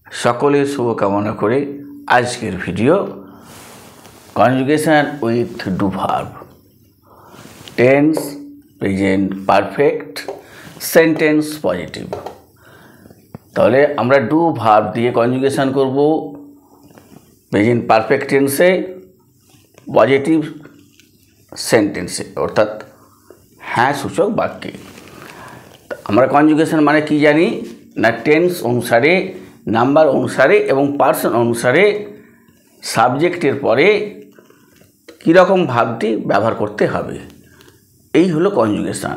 সকলে শুভকামনা করে আজকের video conjugation with do verb, tense, present perfect, sentence positive. তাহলে আমরা ডু ভার্ব দিয়ে কনজুগেশন করব প্রেজেন্ট পারফেক্ট টেন্সে, পজিটিভ সেন্টেন্সে অর্থাৎ হ্যাঁ সূচক বাক্যে। আমরা কনজুগেশন মানে কি জানি না, টেন্স অনুসারে, নাম্বার অনুসারে এবং পার্সন অনুসারে সাবজেক্টের পরে কীরকম ভার্বটি ব্যবহার করতে হবে, এই হলো কনজুগেশন।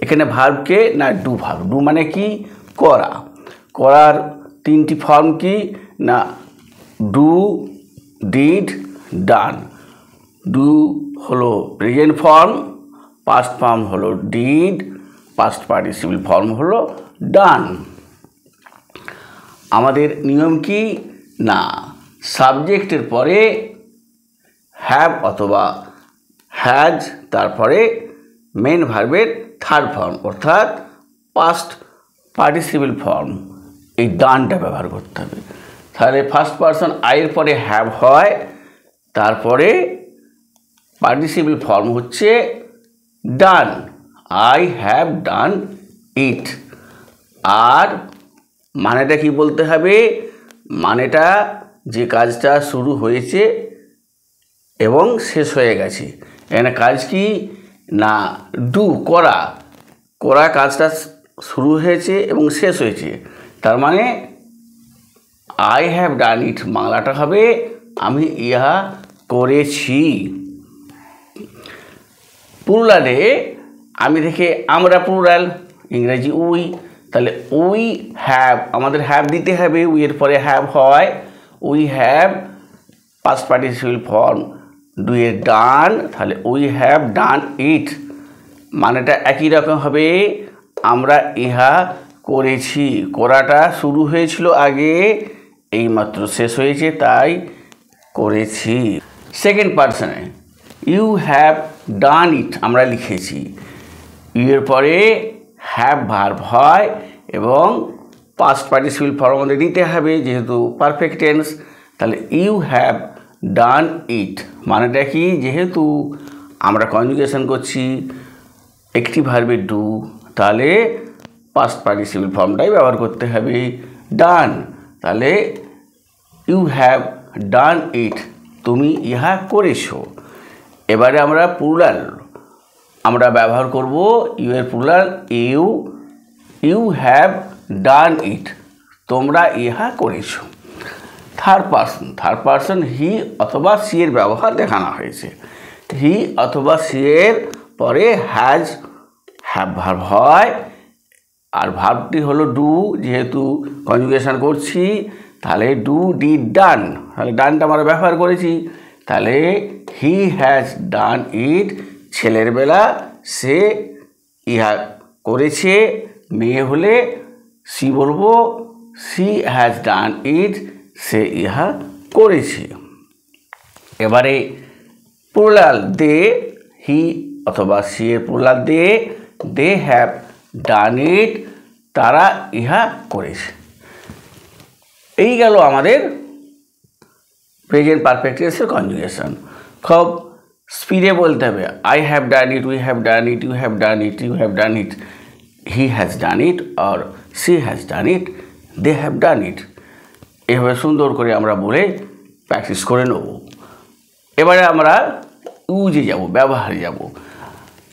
এখানে ভার্বকে না ডু ভার্ব, ডু মানে কি করা, করার তিনটি ফর্ম কি না ডু, ডিড, ডান। ডু হলো প্রেজেন্ট ফর্ম, পাস্ট ফর্ম হলো ডিড, পাস্ট পার্টিসিপল ফর্ম হলো ডান। আমাদের নিয়ম কি না, সাবজেক্টের পরে হ্যাভ অথবা হ্যাজ, তারপরে মেন ভার্বের থার্ড ফর্ম অর্থাৎ পাস্ট পার্টিসিপল ফর্ম, এই ডানটা ব্যবহার করতে হবে। তাহলে ফার্স্ট পারসন আইয়ের পরে হ্যাভ হয়, তারপরে পার্টিসিপল ফর্ম হচ্ছে ডান, আই হ্যাভ ডান ইট। আর মানেটা কি বলতে হবে, মানেটা যে কাজটা শুরু হয়েছে এবং শেষ হয়ে গেছে। এখানে কাজ কি না ডু, করা, করা কাজটা শুরু হয়েছে এবং শেষ হয়েছে, তার মানে আই হ্যাভ ডান ইট বাংলাটা হবে আমি ইহা করেছি। প্লুরালে আমি থেকে আমরা, প্লুরাল ইংরেজি উই, তাহলে উই হ্যাভ, আমাদের হ্যাভ দিতে হবে, উইয়ের পরে হ্যাভ হয়, we have past participle form ডুয়ের ডান, তাহলে উই হ্যাভ ডান ইট, মানেটা একই রকম হবে আমরা ইহা করেছি। করাটা শুরু হয়েছিল আগে, এইমাত্র শেষ হয়েছে, তাই করেছি। সেকেন্ড পার্সনে ইউ হ্যাভ ডান ইট আমরা লিখেছি, ইউর পরে হ্যাভ ভার্ব হয় এবং পাস্ট পার্টিসিপল ফর্ম আমাদের দিতে হবে যেহেতু পারফেক্ট টেন্স, তাহলে ইউ হ্যাভ ডান ইট মানেটা কি, যেহেতু আমরা কনজুগেশন করছি একটি ভার্বের ডু, তাহলে পাস্ট পার্টিসিপল ফর্মটাই ব্যবহার করতে হবে ডান। তাহলে ইউ হ্যাভ ডান ইট, তুমি ইহা করেছো। এবারে আমরা প্লুরাল আমরা ব্যবহার করব ইউ এর plural you, you have done it, তোমরা ইহা করেছো। থার্ড পার্সন হি অথবা সি এর ব্যবহার দেখানো হয়েছে, হি অথবা সি এর পরে হ্যাজ হ্যাভ ভার্ব হয়, আর ভার্বটি হলো ডু, যেহেতু কনজুগেশন করছি তাহলে ডু ডিড ডান, তাহলে ডানটা আমরা ব্যবহার করেছি, তাহলে হি হ্যাজ ডান ইট, ছেলের বেলা সে ইহা করেছে, মেয়ে হলে সি বলবো সি হ্যাজ ডান ইট, সে ইহা করেছে। এবারে প্লুরাল দে, হি অথবা সি এর plural they, they have done ইট, তারা ইহা করেছে। এই গেল আমাদের প্রেজেন্ট পারফেক্ট টেন্সের কনজুগেশন। খুব স্পিডে বলতে হবে, I have done it, we have done it, you have done it, you have done it, he has done it or she has done it, they have done it. এভাবে সুন্দর করে আমরা বলে প্র্যাকটিস করে নেব। এবারে আমরা ইউজে যাব, ব্যবহারে যাব।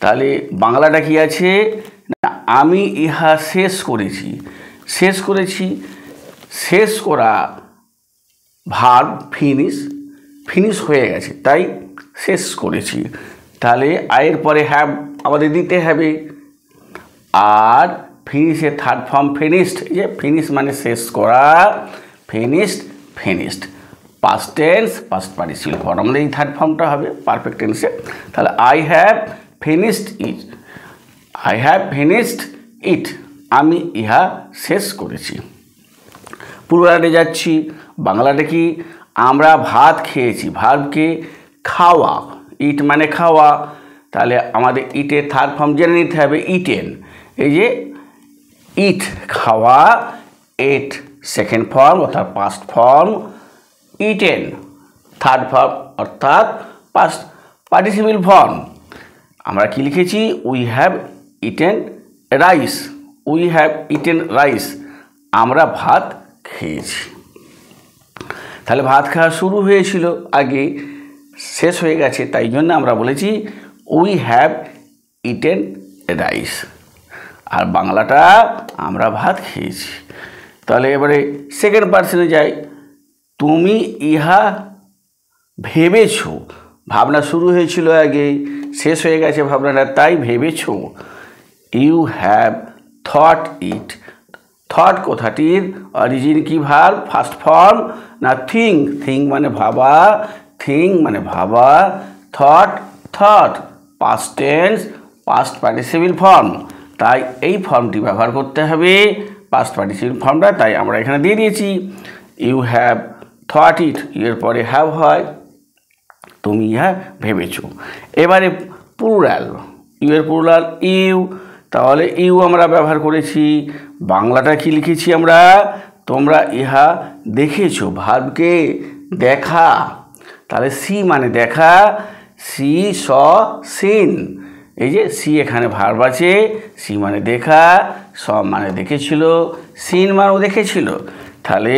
তাহলে বাংলাটা কি আছে না, আমি ইহা শেষ করেছি, শেষ করেছি, শেষ করা ভার্ব ফিনিশ, ফিনিশ হয়ে গেছে তাই শেষ করেছি, তাহলে আয়ের পরে হ্যাভ আমাদের দিতে হবে, আর ফিনিশের থার্ড ফর্ম ফিনিশড, যে ফিনিশ মানে শেষ করা, finished, finished past tense, past participle form আমাদের এই থার্ড ফর্মটা হবে পারফেক্ট টেন্সে। তাহলে I have finished it, I have finished it, আমি ইহা শেষ করেছি। প্লুরালে যাচ্ছি, বাংলাটা কি আমরা ভাত খেয়েছি, ভার্বকে খাওয়া, ইট মানে খাওয়া, তাহলে আমাদের ইটের থার্ড ফর্ম জেনে নিতে হবে ইটেন, এই যে ইট খাওয়া, এট সেকেন্ড ফর্ম অর্থাৎ past form, eaten third form অর্থাৎ পাস্ট পার্টিসিপল ফর্ম। আমরা কি লিখেছি? We have eaten rice, we have eaten rice, আমরা ভাত খেয়েছি। তাহলে ভাত খাওয়া শুরু হয়েছিল আগে, শেষ হয়ে গেছে, তাই জন্য আমরা বলেছি উই হ্যাভ ইটেন রাইস, আর বাংলাটা আমরা ভাত খেয়েছি। তাহলে এবারে সেকেন্ড পার্সনে যাই। তুমি ইহা ভেবেছ, ভাবনা শুরু হয়েছিল আগে, শেষ হয়ে গেছে ভাবনাটা, তাই ভেবেছ। You have thought it, thought কথাটির অরিজিন কি ভার্ব? ফার্স্ট ফর্ম না থিঙ্ক? থিঙ্ক মানে ভাবা, থিঙ্ক মানে ভাবা, thought thought past tense past participle form, তাই এই ফর্মটি ব্যবহার করতে হবে, পাস্ট পার্টিসিপল ফর্মটা, তাই আমরা এখানে দিয়ে দিয়েছি ইউ হ্যাভ থট ইট, এর পরে হ্যাভ হয়, তুমি ইহা ভেবেছ। এবারে প্লুরাল, ইউ এর প্লুরাল ইউ, তাহলে ইউ আমরা ব্যবহার করেছি, বাংলাটা কি লিখেছি আমরা? তোমরা ইহা দেখেছো, ভার্বকে দেখা, তাহলে সি মানে দেখা, সি স সিন, এই যে সি এখানে ভার্ব আছে, সি মানে দেখা, স মানে দেখেছিল, সিন মানেও দেখেছিল, তাহলে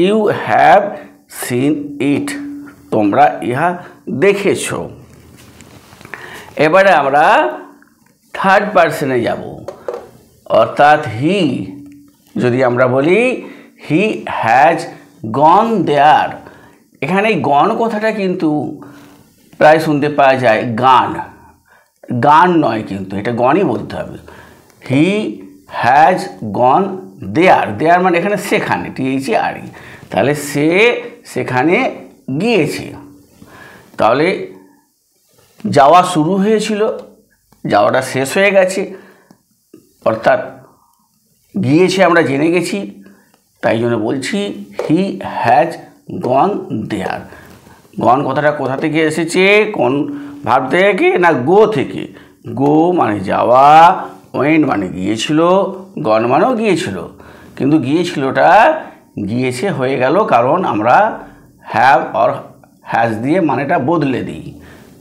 ইউ হ্যাভ সিন ইট, তোমরা ইহা দেখেছ। এবারে আমরা থার্ড পার্সনে যাব, অর্থাৎ হি, যদি আমরা বলি হি হ্যাজ গন দেয়ার, এখানে গন কথাটা কিন্তু প্রায় শুনতে পাওয়া যায় গান, গান নয় কিন্তু এটা গনই বলতে হবে। হি হ্যাজ গন দেয়ার, দেয়ার মানে এখানে সেখানে, THERE, তাহলে সে সেখানে গিয়েছে। তাহলে যাওয়া শুরু হয়েছিল, যাওয়াটা শেষ হয়ে গেছে, অর্থাৎ গিয়েছে আমরা জেনে গেছি, তাই জন্য বলছি হি হ্যাজ গন দেয়ার। গন কথাটা কোথা থেকে এসেছে? কোন ভার্ব থেকে? না গো থেকে। গো মানে যাওয়া, ওয়েন্ট মানে গিয়েছিল, গন মানেও গিয়েছিল, কিন্তু গিয়েছিলটা গিয়েছে হয়ে গেল, কারণ আমরা হ্যাভ অর হ্যাজ দিয়ে মানেটা বদলে দিই,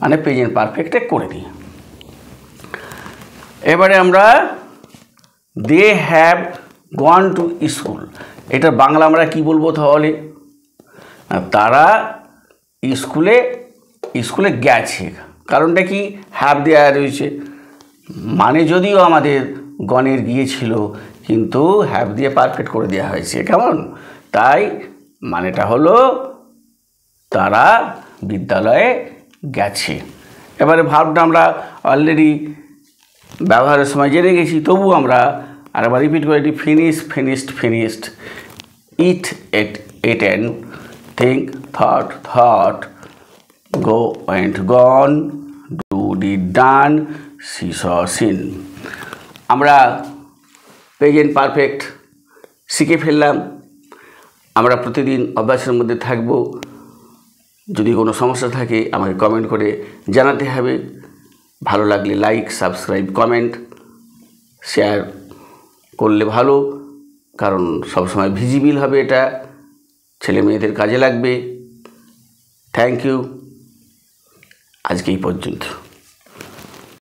মানে প্রেজেন্ট পারফেক্টে করে দিই। এবারে আমরা they have gone to school, এটা বাংলা আমরা কি বলবো তাহলে? তারা স্কুলে স্কুলে গেছে, কারণটা কি? হ্যাভ দেওয়া রয়েছে, মানে যদিও আমাদের গণের গিয়েছিল কিন্তু হ্যাভ দিয়ে পারফেক্ট করে দেওয়া হয়েছে, কেমন? তাই মানেটা হলো তারা বিদ্যালয়ে গেছে। এবারে ভার্বটা আমরা অলরেডি ব্যবহারের সময় জেনে গেছি, তবু আমরা আরেকবার রিপিট করে দিই, finish finished finished, it at এটেন, think thought thought, go went gone, do did done, see saw seen। আমরা প্রেজেন্ট পারফেক্ট শিখে ফেললাম, আমরা প্রতিদিন অভ্যাসের মধ্যে থাকব। যদি কোনো সমস্যা থাকে আমাকে কমেন্ট করে জানাতে হবে, ভালো লাগলে লাইক সাবস্ক্রাইব কমেন্ট শেয়ার করলে ভালো, কারণ সবসময় ভিজিবল হবে, এটা ছেলে মেয়েদের কাজে লাগবে। থ্যাংক ইউ, আজকে এই পর্যন্ত।